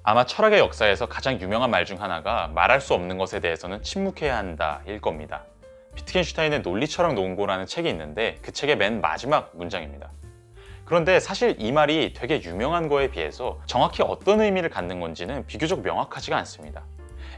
아마 철학의 역사에서 가장 유명한 말 중 하나가 말할 수 없는 것에 대해서는 침묵해야 한다 일 겁니다. 비트겐슈타인의 논리철학 논고라는 책이 있는데 그 책의 맨 마지막 문장입니다. 그런데 사실 이 말이 되게 유명한 거에 비해서 정확히 어떤 의미를 갖는 건지는 비교적 명확하지가 않습니다.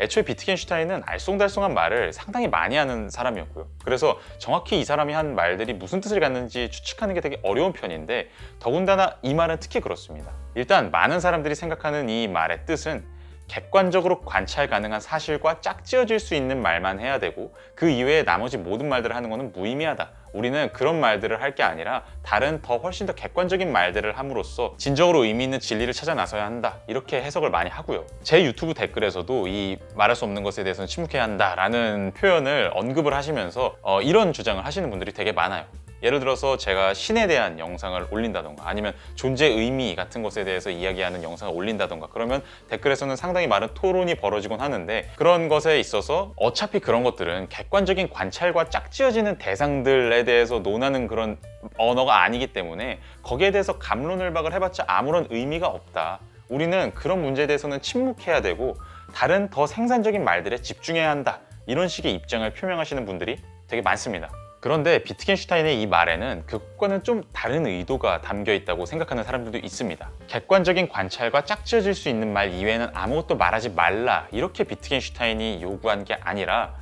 애초에 비트겐슈타인은 알쏭달쏭한 말을 상당히 많이 하는 사람이었고요. 그래서 정확히 이 사람이 한 말들이 무슨 뜻을 갖는지 추측하는 게 되게 어려운 편인데 더군다나 이 말은 특히 그렇습니다. 일단 많은 사람들이 생각하는 이 말의 뜻은 객관적으로 관찰 가능한 사실과 짝지어질 수 있는 말만 해야 되고 그 이외에 나머지 모든 말들을 하는 것은 무의미하다. 우리는 그런 말들을 할 게 아니라 다른 훨씬 더 객관적인 말들을 함으로써 진정으로 의미 있는 진리를 찾아 나서야 한다. 이렇게 해석을 많이 하고요. 제 유튜브 댓글에서도 이 말할 수 없는 것에 대해서는 침묵해야 한다라는 표현을 언급을 하시면서 이런 주장을 하시는 분들이 되게 많아요. 예를 들어서 제가 신에 대한 영상을 올린다던가 아니면 존재의 의미 같은 것에 대해서 이야기하는 영상을 올린다던가 그러면 댓글에서는 상당히 많은 토론이 벌어지곤 하는데 그런 것에 있어서 어차피 그런 것들은 객관적인 관찰과 짝지어지는 대상들에 대해서 논하는 그런 언어가 아니기 때문에 거기에 대해서 갑론을박을 해봤자 아무런 의미가 없다. 우리는 그런 문제에 대해서는 침묵해야 되고 다른 더 생산적인 말들에 집중해야 한다. 이런 식의 입장을 표명하시는 분들이 되게 많습니다. 그런데 비트겐슈타인의 이 말에는 그것과는 좀 다른 의도가 담겨 있다고 생각하는 사람들도 있습니다. 객관적인 관찰과 짝지어질 수 있는 말 이외에는 아무것도 말하지 말라 이렇게 비트겐슈타인이 요구한 게 아니라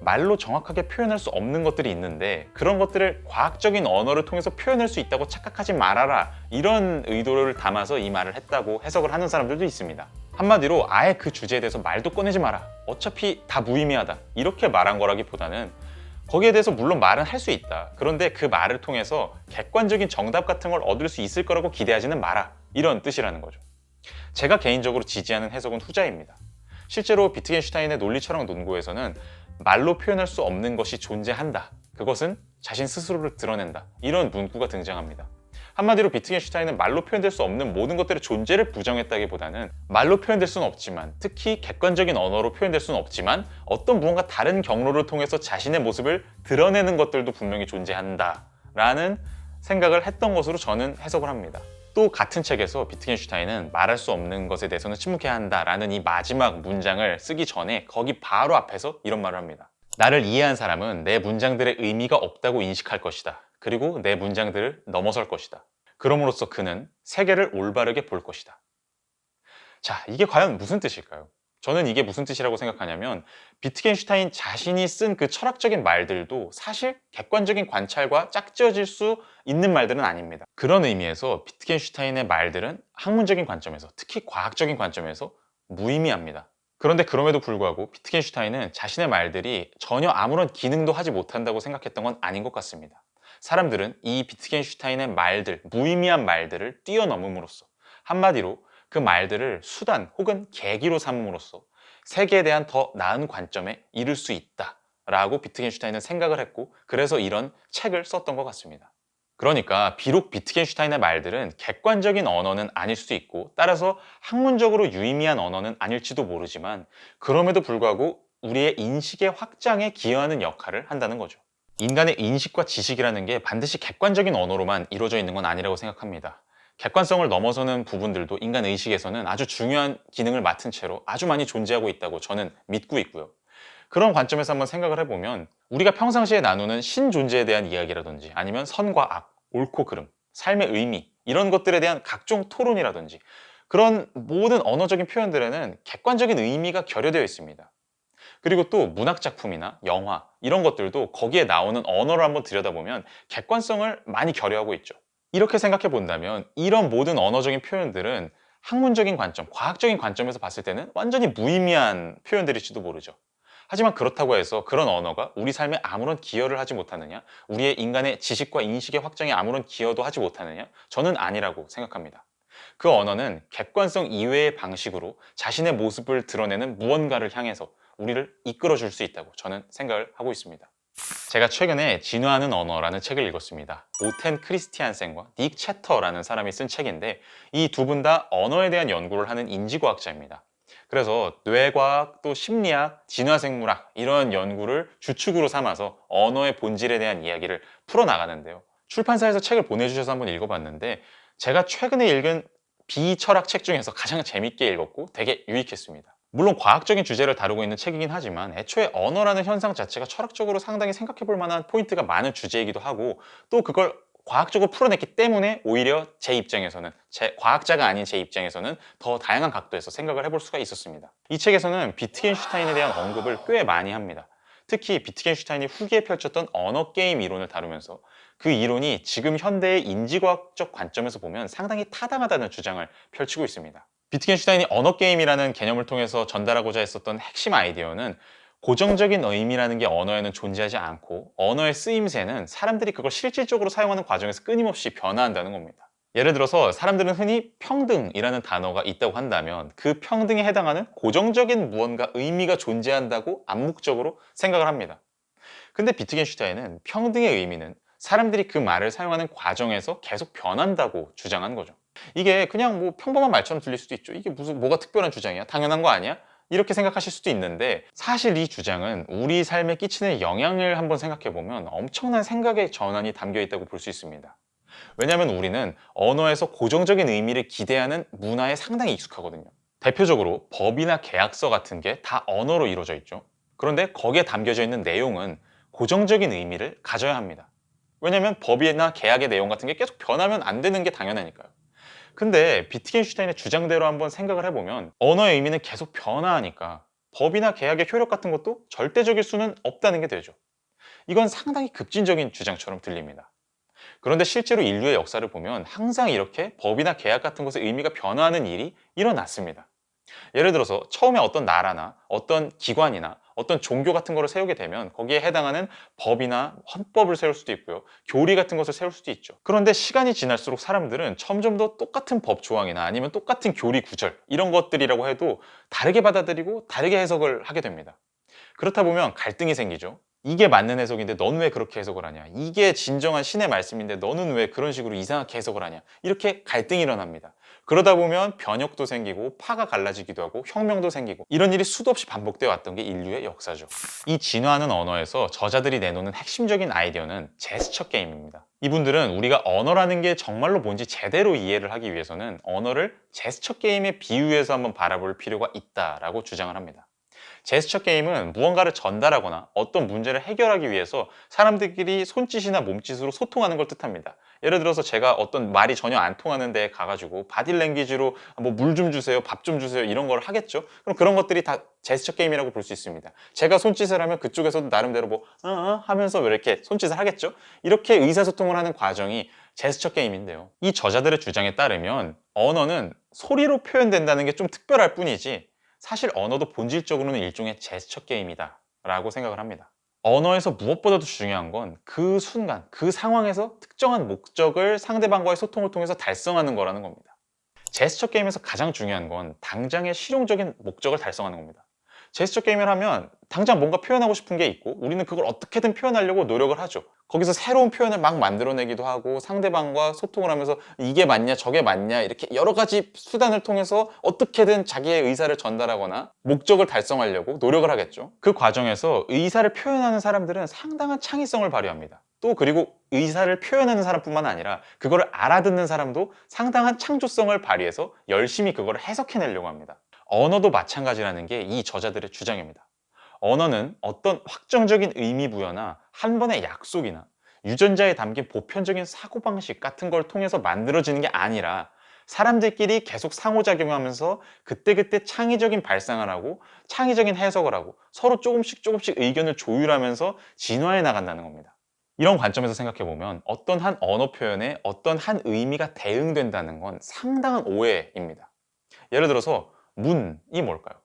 말로 정확하게 표현할 수 없는 것들이 있는데 그런 것들을 과학적인 언어를 통해서 표현할 수 있다고 착각하지 말아라 이런 의도를 담아서 이 말을 했다고 해석을 하는 사람들도 있습니다. 한마디로 아예 그 주제에 대해서 말도 꺼내지 마라. 어차피 다 무의미하다. 이렇게 말한 거라기보다는 거기에 대해서 물론 말은 할 수 있다. 그런데 그 말을 통해서 객관적인 정답 같은 걸 얻을 수 있을 거라고 기대하지는 마라. 이런 뜻이라는 거죠. 제가 개인적으로 지지하는 해석은 후자입니다. 실제로 비트겐슈타인의 논리철학 논고에서는 말로 표현할 수 없는 것이 존재한다. 그것은 자신 스스로를 드러낸다. 이런 문구가 등장합니다. 한마디로 비트겐슈타인은 말로 표현될 수 없는 모든 것들의 존재를 부정했다기보다는 말로 표현될 수는 없지만 특히 객관적인 언어로 표현될 수는 없지만 어떤 무언가 다른 경로를 통해서 자신의 모습을 드러내는 것들도 분명히 존재한다 라는 생각을 했던 것으로 저는 해석을 합니다. 또 같은 책에서 비트겐슈타인은 말할 수 없는 것에 대해서는 침묵해야 한다라는 이 마지막 문장을 쓰기 전에 거기 바로 앞에서 이런 말을 합니다. 나를 이해한 사람은 내 문장들의 의미가 없다고 인식할 것이다. 그리고 내 문장들을 넘어설 것이다. 그럼으로써 그는 세계를 올바르게 볼 것이다. 자, 이게 과연 무슨 뜻일까요? 저는 이게 무슨 뜻이라고 생각하냐면 비트겐슈타인 자신이 쓴 그 철학적인 말들도 사실 객관적인 관찰과 짝지어질 수 있는 말들은 아닙니다. 그런 의미에서 비트겐슈타인의 말들은 학문적인 관점에서 특히 과학적인 관점에서 무의미합니다. 그런데 그럼에도 불구하고 비트겐슈타인은 자신의 말들이 전혀 아무런 기능도 하지 못한다고 생각했던 건 아닌 것 같습니다. 사람들은 이 비트겐슈타인의 말들, 무의미한 말들을 뛰어넘음으로써 한마디로 그 말들을 수단 혹은 계기로 삼음으로써 세계에 대한 더 나은 관점에 이를 수 있다라고 비트겐슈타인은 생각을 했고 그래서 이런 책을 썼던 것 같습니다. 그러니까 비록 비트겐슈타인의 말들은 객관적인 언어는 아닐 수도 있고 따라서 학문적으로 유의미한 언어는 아닐지도 모르지만 그럼에도 불구하고 우리의 인식의 확장에 기여하는 역할을 한다는 거죠. 인간의 인식과 지식이라는 게 반드시 객관적인 언어로만 이루어져 있는 건 아니라고 생각합니다. 객관성을 넘어서는 부분들도 인간 의식에서는 아주 중요한 기능을 맡은 채로 아주 많이 존재하고 있다고 저는 믿고 있고요. 그런 관점에서 한번 생각을 해보면 우리가 평상시에 나누는 신존재에 대한 이야기라든지 아니면 선과 악, 옳고 그름, 삶의 의미 이런 것들에 대한 각종 토론이라든지 그런 모든 언어적인 표현들에는 객관적인 의미가 결여되어 있습니다. 그리고 또 문학작품이나 영화 이런 것들도 거기에 나오는 언어를 한번 들여다보면 객관성을 많이 결여하고 있죠. 이렇게 생각해 본다면 이런 모든 언어적인 표현들은 학문적인 관점, 과학적인 관점에서 봤을 때는 완전히 무의미한 표현들일지도 모르죠. 하지만 그렇다고 해서 그런 언어가 우리 삶에 아무런 기여를 하지 못하느냐, 우리의 인간의 지식과 인식의 확장에 아무런 기여도 하지 못하느냐? 저는 아니라고 생각합니다. 그 언어는 객관성 이외의 방식으로 자신의 모습을 드러내는 무언가를 향해서 우리를 이끌어 줄 수 있다고 저는 생각을 하고 있습니다. 제가 최근에 진화하는 언어라는 책을 읽었습니다. 오텐 크리스티안센과 닉 채터라는 사람이 쓴 책인데 이 두 분 다 언어에 대한 연구를 하는 인지과학자입니다. 그래서 뇌과학, 또 심리학, 진화생물학 이런 연구를 주축으로 삼아서 언어의 본질에 대한 이야기를 풀어나가는데요. 출판사에서 책을 보내주셔서 한번 읽어봤는데 제가 최근에 읽은 비철학 책 중에서 가장 재밌게 읽었고 되게 유익했습니다. 물론 과학적인 주제를 다루고 있는 책이긴 하지만 애초에 언어라는 현상 자체가 철학적으로 상당히 생각해 볼 만한 포인트가 많은 주제이기도 하고 또 그걸 과학적으로 풀어냈기 때문에 오히려 제 입장에서는 과학자가 아닌 제 입장에서는 더 다양한 각도에서 생각을 해볼 수가 있었습니다. 이 책에서는 비트겐슈타인에 대한 언급을 꽤 많이 합니다. 특히 비트겐슈타인이 후기에 펼쳤던 언어 게임 이론을 다루면서 그 이론이 지금 현대의 인지과학적 관점에서 보면 상당히 타당하다는 주장을 펼치고 있습니다. 비트겐슈타인이 언어 게임이라는 개념을 통해서 전달하고자 했었던 핵심 아이디어는 고정적인 의미라는 게 언어에는 존재하지 않고 언어의 쓰임새는 사람들이 그걸 실질적으로 사용하는 과정에서 끊임없이 변화한다는 겁니다. 예를 들어서 사람들은 흔히 평등이라는 단어가 있다고 한다면 그 평등에 해당하는 고정적인 무언가 의미가 존재한다고 암묵적으로 생각을 합니다. 근데 비트겐슈타인은 평등의 의미는 사람들이 그 말을 사용하는 과정에서 계속 변한다고 주장한 거죠. 이게 그냥 뭐 평범한 말처럼 들릴 수도 있죠. 이게 무슨 뭐가 특별한 주장이야? 당연한 거 아니야? 이렇게 생각하실 수도 있는데 사실 이 주장은 우리 삶에 끼치는 영향을 한번 생각해 보면 엄청난 생각의 전환이 담겨 있다고 볼 수 있습니다. 왜냐하면 우리는 언어에서 고정적인 의미를 기대하는 문화에 상당히 익숙하거든요. 대표적으로 법이나 계약서 같은 게 다 언어로 이루어져 있죠. 그런데 거기에 담겨져 있는 내용은 고정적인 의미를 가져야 합니다. 왜냐하면 법이나 계약의 내용 같은 게 계속 변하면 안 되는 게 당연하니까요. 근데 비트겐슈타인의 주장대로 한번 생각을 해보면 언어의 의미는 계속 변화하니까 법이나 계약의 효력 같은 것도 절대적일 수는 없다는 게 되죠. 이건 상당히 급진적인 주장처럼 들립니다. 그런데 실제로 인류의 역사를 보면 항상 이렇게 법이나 계약 같은 것의 의미가 변화하는 일이 일어났습니다. 예를 들어서 처음에 어떤 나라나 어떤 기관이나 어떤 종교 같은 거를 세우게 되면 거기에 해당하는 법이나 헌법을 세울 수도 있고요. 교리 같은 것을 세울 수도 있죠. 그런데 시간이 지날수록 사람들은 점점 더 똑같은 법 조항이나 아니면 똑같은 교리 구절 이런 것들이라고 해도 다르게 받아들이고 다르게 해석을 하게 됩니다. 그렇다 보면 갈등이 생기죠. 이게 맞는 해석인데 넌 왜 그렇게 해석을 하냐? 이게 진정한 신의 말씀인데 너는 왜 그런 식으로 이상하게 해석을 하냐? 이렇게 갈등이 일어납니다. 그러다 보면 변혁도 생기고 파가 갈라지기도 하고 혁명도 생기고 이런 일이 수도 없이 반복되어 왔던 게 인류의 역사죠. 이 진화하는 언어에서 저자들이 내놓는 핵심적인 아이디어는 제스처 게임입니다. 이분들은 우리가 언어라는 게 정말로 뭔지 제대로 이해를 하기 위해서는 언어를 제스처 게임에 비유해서 한번 바라볼 필요가 있다라고 주장을 합니다. 제스처 게임은 무언가를 전달하거나 어떤 문제를 해결하기 위해서 사람들끼리 손짓이나 몸짓으로 소통하는 걸 뜻합니다. 예를 들어서 제가 어떤 말이 전혀 안 통하는 데에 가가지고 바디랭귀지로 뭐 물 좀 주세요, 밥 좀 주세요 이런 걸 하겠죠? 그럼 그런 것들이 다 제스처 게임이라고 볼 수 있습니다. 제가 손짓을 하면 그쪽에서도 나름대로 뭐 하면서 이렇게 손짓을 하겠죠? 이렇게 의사소통을 하는 과정이 제스처 게임인데요. 이 저자들의 주장에 따르면 언어는 소리로 표현된다는 게 좀 특별할 뿐이지 사실 언어도 본질적으로는 일종의 제스처 게임이다 라고 생각을 합니다. 언어에서 무엇보다도 중요한 건 그 순간, 그 상황에서 특정한 목적을 상대방과의 소통을 통해서 달성하는 거라는 겁니다. 제스처 게임에서 가장 중요한 건 당장의 실용적인 목적을 달성하는 겁니다. 제스처 게임을 하면 당장 뭔가 표현하고 싶은 게 있고 우리는 그걸 어떻게든 표현하려고 노력을 하죠. 거기서 새로운 표현을 막 만들어내기도 하고 상대방과 소통을 하면서 이게 맞냐 저게 맞냐 이렇게 여러 가지 수단을 통해서 어떻게든 자기의 의사를 전달하거나 목적을 달성하려고 노력을 하겠죠. 그 과정에서 의사를 표현하는 사람들은 상당한 창의성을 발휘합니다. 또 그리고 의사를 표현하는 사람뿐만 아니라 그거를 알아듣는 사람도 상당한 창조성을 발휘해서 열심히 그걸 해석해내려고 합니다. 언어도 마찬가지라는 게 이 저자들의 주장입니다. 언어는 어떤 확정적인 의미 부여나 한 번의 약속이나 유전자에 담긴 보편적인 사고방식 같은 걸 통해서 만들어지는 게 아니라 사람들끼리 계속 상호작용하면서 그때그때 창의적인 발상을 하고 창의적인 해석을 하고 서로 조금씩 의견을 조율하면서 진화해 나간다는 겁니다. 이런 관점에서 생각해보면 어떤 한 언어 표현에 어떤 한 의미가 대응된다는 건 상당한 오해입니다. 예를 들어서 문이 뭘까요?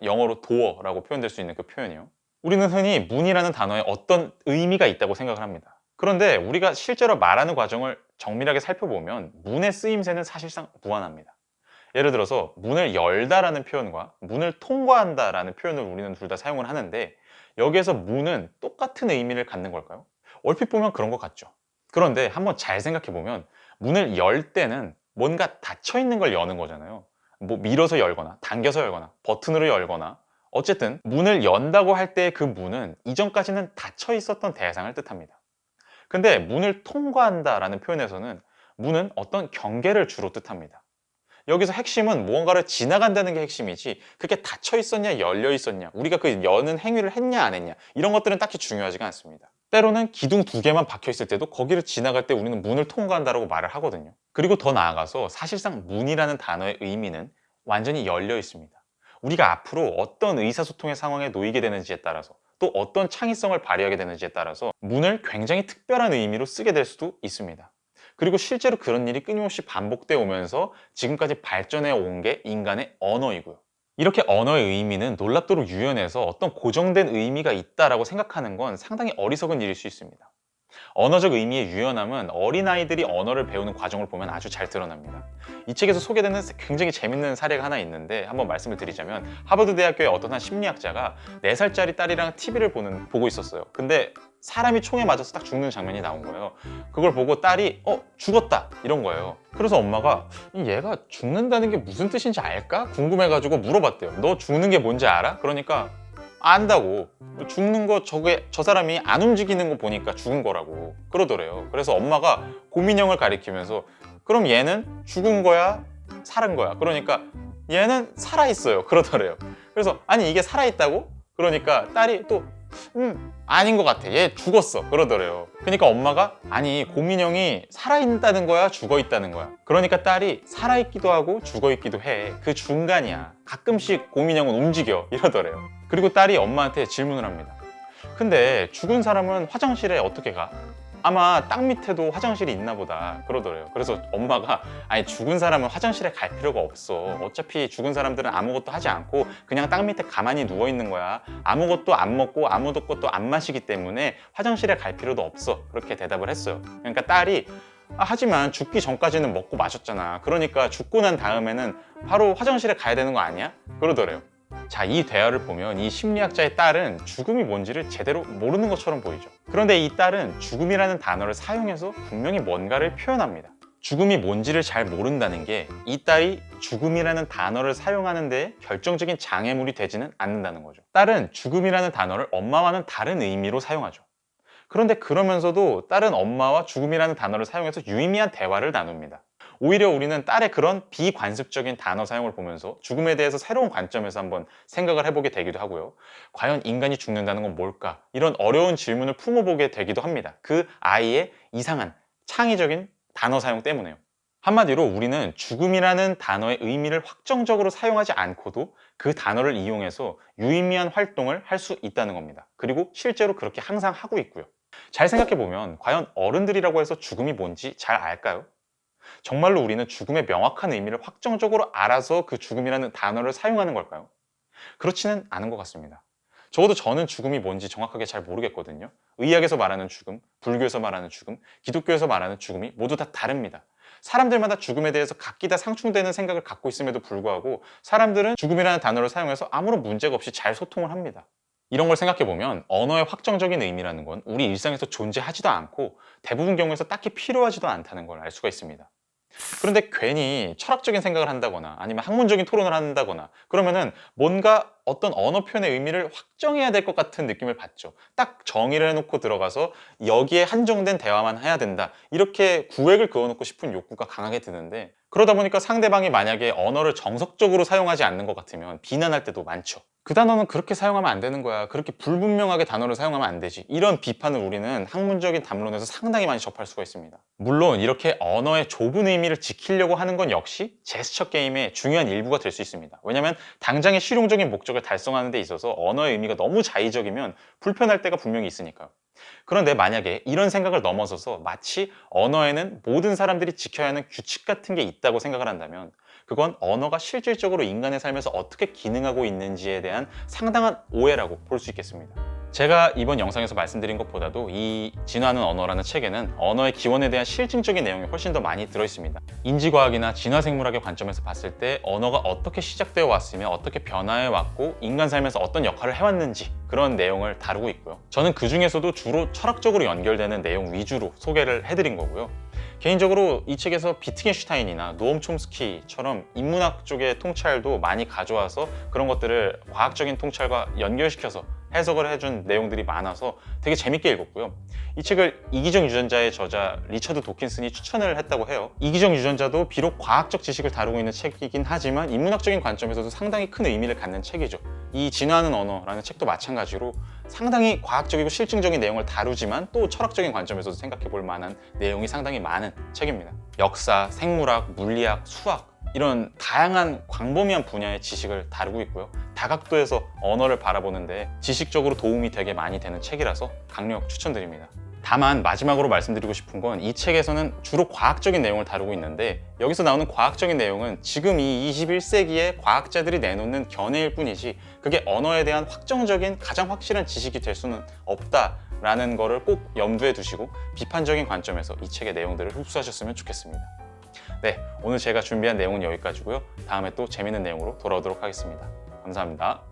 영어로 door라고 표현될 수 있는 그 표현이요. 우리는 흔히 문이라는 단어에 어떤 의미가 있다고 생각을 합니다. 그런데 우리가 실제로 말하는 과정을 정밀하게 살펴보면 문의 쓰임새는 사실상 무한합니다. 예를 들어서 문을 열다라는 표현과 문을 통과한다라는 표현을 우리는 둘 다 사용을 하는데 여기에서 문은 똑같은 의미를 갖는 걸까요? 얼핏 보면 그런 것 같죠. 그런데 한번 잘 생각해보면 문을 열 때는 뭔가 닫혀있는 걸 여는 거잖아요. 뭐 밀어서 열거나 당겨서 열거나 버튼으로 열거나 어쨌든 문을 연다고 할 때 그 문은 이전까지는 닫혀 있었던 대상을 뜻합니다. 근데 문을 통과한다 라는 표현에서는 문은 어떤 경계를 주로 뜻합니다. 여기서 핵심은 무언가를 지나간다는 게 핵심이지 그게 닫혀 있었냐 열려 있었냐 우리가 그 여는 행위를 했냐 안 했냐 이런 것들은 딱히 중요하지가 않습니다. 때로는 기둥 2개만 박혀 있을 때도 거기를 지나갈 때 우리는 문을 통과한다라고 말을 하거든요. 그리고 더 나아가서 사실상 문이라는 단어의 의미는 완전히 열려 있습니다. 우리가 앞으로 어떤 의사소통의 상황에 놓이게 되는지에 따라서 또 어떤 창의성을 발휘하게 되는지에 따라서 문을 굉장히 특별한 의미로 쓰게 될 수도 있습니다. 그리고 실제로 그런 일이 끊임없이 반복되어 오면서 지금까지 발전해 온 게 인간의 언어이고요. 이렇게 언어의 의미는 놀랍도록 유연해서 어떤 고정된 의미가 있다라고 생각하는 건 상당히 어리석은 일일 수 있습니다. 언어적 의미의 유연함은 어린아이들이 언어를 배우는 과정을 보면 아주 잘 드러납니다. 이 책에서 소개되는 굉장히 재밌는 사례가 하나 있는데 한번 말씀을 드리자면 하버드 대학교의 어떤 한 심리학자가 4살짜리 딸이랑 TV를 보고 있었어요. 근데 사람이 총에 맞아서 딱 죽는 장면이 나온 거예요. 그걸 보고 딸이 죽었다 이런 거예요. 그래서 엄마가 얘가 죽는다는 게 무슨 뜻인지 알까? 궁금해가지고 물어봤대요. 너 죽는 게 뭔지 알아? 그러니까 안다고. 죽는 거 저 사람이 안 움직이는 거 보니까 죽은 거라고 그러더래요. 그래서 엄마가 고민형을 가리키면서 그럼 얘는 죽은 거야? 살은 거야? 그러니까 얘는 살아있어요 그러더래요. 그래서 아니 이게 살아있다고? 그러니까 딸이 또 아닌 것 같아 얘 죽었어 그러더래요. 그러니까 엄마가 아니 고민형이 살아있다는 거야 죽어있다는 거야? 그러니까 딸이 살아있기도 하고 죽어있기도 해 그 중간이야 가끔씩 고민형은 움직여 이러더래요. 그리고 딸이 엄마한테 질문을 합니다. 근데 죽은 사람은 화장실에 어떻게 가? 아마 땅 밑에도 화장실이 있나 보다 그러더래요. 그래서 엄마가 아니 죽은 사람은 화장실에 갈 필요가 없어. 어차피 죽은 사람들은 아무것도 하지 않고 그냥 땅 밑에 가만히 누워 있는 거야. 아무것도 안 먹고 아무것도 안 마시기 때문에 화장실에 갈 필요도 없어. 그렇게 대답을 했어요. 그러니까 딸이 하지만 죽기 전까지는 먹고 마셨잖아. 그러니까 죽고 난 다음에는 바로 화장실에 가야 되는 거 아니야? 그러더래요. 자, 이 대화를 보면 이 심리학자의 딸은 죽음이 뭔지를 제대로 모르는 것처럼 보이죠. 그런데 이 딸은 죽음이라는 단어를 사용해서 분명히 뭔가를 표현합니다. 죽음이 뭔지를 잘 모른다는 게 이 딸이 죽음이라는 단어를 사용하는 데 결정적인 장애물이 되지는 않는다는 거죠. 딸은 죽음이라는 단어를 엄마와는 다른 의미로 사용하죠. 그런데 그러면서도 딸은 엄마와 죽음이라는 단어를 사용해서 유의미한 대화를 나눕니다. 오히려 우리는 딸의 그런 비관습적인 단어 사용을 보면서 죽음에 대해서 새로운 관점에서 한번 생각을 해보게 되기도 하고요. 과연 인간이 죽는다는 건 뭘까? 이런 어려운 질문을 품어보게 되기도 합니다. 그 아이의 이상한 창의적인 단어 사용 때문에요. 한마디로 우리는 죽음이라는 단어의 의미를 확정적으로 사용하지 않고도 그 단어를 이용해서 유의미한 활동을 할 수 있다는 겁니다. 그리고 실제로 그렇게 항상 하고 있고요. 잘 생각해보면 과연 어른들이라고 해서 죽음이 뭔지 잘 알까요? 정말로 우리는 죽음의 명확한 의미를 확정적으로 알아서 그 죽음이라는 단어를 사용하는 걸까요? 그렇지는 않은 것 같습니다. 적어도 저는 죽음이 뭔지 정확하게 잘 모르겠거든요. 의학에서 말하는 죽음, 불교에서 말하는 죽음, 기독교에서 말하는 죽음이 모두 다 다릅니다. 사람들마다 죽음에 대해서 각기 다 상충되는 생각을 갖고 있음에도 불구하고 사람들은 죽음이라는 단어를 사용해서 아무런 문제가 없이 잘 소통을 합니다. 이런 걸 생각해보면 언어의 확정적인 의미라는 건 우리 일상에서 존재하지도 않고 대부분 경우에서 딱히 필요하지도 않다는 걸 알 수가 있습니다. 그런데 괜히 철학적인 생각을 한다거나 아니면 학문적인 토론을 한다거나 그러면은 뭔가 어떤 언어 표현의 의미를 확정해야 될 것 같은 느낌을 받죠. 딱 정의를 해놓고 들어가서 여기에 한정된 대화만 해야 된다. 이렇게 구획을 그어놓고 싶은 욕구가 강하게 드는데 그러다 보니까 상대방이 만약에 언어를 정석적으로 사용하지 않는 것 같으면 비난할 때도 많죠. 그 단어는 그렇게 사용하면 안 되는 거야. 그렇게 불분명하게 단어를 사용하면 안 되지. 이런 비판을 우리는 학문적인 담론에서 상당히 많이 접할 수가 있습니다. 물론 이렇게 언어의 좁은 의미를 지키려고 하는 건 역시 제스처 게임의 중요한 일부가 될 수 있습니다. 왜냐하면 당장의 실용적인 목적을 달성하는 데 있어서 언어의 의미가 너무 자의적이면 불편할 때가 분명히 있으니까요. 그런데 만약에 이런 생각을 넘어서서 마치 언어에는 모든 사람들이 지켜야 하는 규칙 같은 게 있다고 생각을 한다면 그건 언어가 실질적으로 인간의 삶에서 어떻게 기능하고 있는지에 대한 상당한 오해라고 볼 수 있겠습니다. 제가 이번 영상에서 말씀드린 것보다도 이 진화하는 언어라는 책에는 언어의 기원에 대한 실증적인 내용이 훨씬 더 많이 들어있습니다. 인지과학이나 진화생물학의 관점에서 봤을 때 언어가 어떻게 시작되어 왔으며 어떻게 변화해 왔고 인간 삶에서 어떤 역할을 해왔는지 그런 내용을 다루고 있고요. 저는 그 중에서도 주로 철학적으로 연결되는 내용 위주로 소개를 해드린 거고요. 개인적으로 이 책에서 비트겐슈타인이나 노엄 촘스키처럼 인문학 쪽의 통찰도 많이 가져와서 그런 것들을 과학적인 통찰과 연결시켜서 해석을 해준 내용들이 많아서 되게 재밌게 읽었고요. 이 책을 이기적 유전자의 저자 리처드 도킨슨이 추천을 했다고 해요. 이기적 유전자도 비록 과학적 지식을 다루고 있는 책이긴 하지만 인문학적인 관점에서도 상당히 큰 의미를 갖는 책이죠. 이 진화하는 언어라는 책도 마찬가지로 상당히 과학적이고 실증적인 내용을 다루지만 또 철학적인 관점에서도 생각해 볼 만한 내용이 상당히 많은 책입니다. 역사, 생물학, 물리학, 수학 이런 다양한 광범위한 분야의 지식을 다루고 있고요. 다각도에서 언어를 바라보는데 지식적으로 도움이 되게 많이 되는 책이라서 강력 추천드립니다. 다만 마지막으로 말씀드리고 싶은 건 이 책에서는 주로 과학적인 내용을 다루고 있는데 여기서 나오는 과학적인 내용은 지금 이 21세기에 과학자들이 내놓는 견해일 뿐이지 그게 언어에 대한 확정적인 가장 확실한 지식이 될 수는 없다라는 거를 꼭 염두에 두시고 비판적인 관점에서 이 책의 내용들을 흡수하셨으면 좋겠습니다. 네, 오늘 제가 준비한 내용은 여기까지고요. 다음에 또 재밌는 내용으로 돌아오도록 하겠습니다. 감사합니다.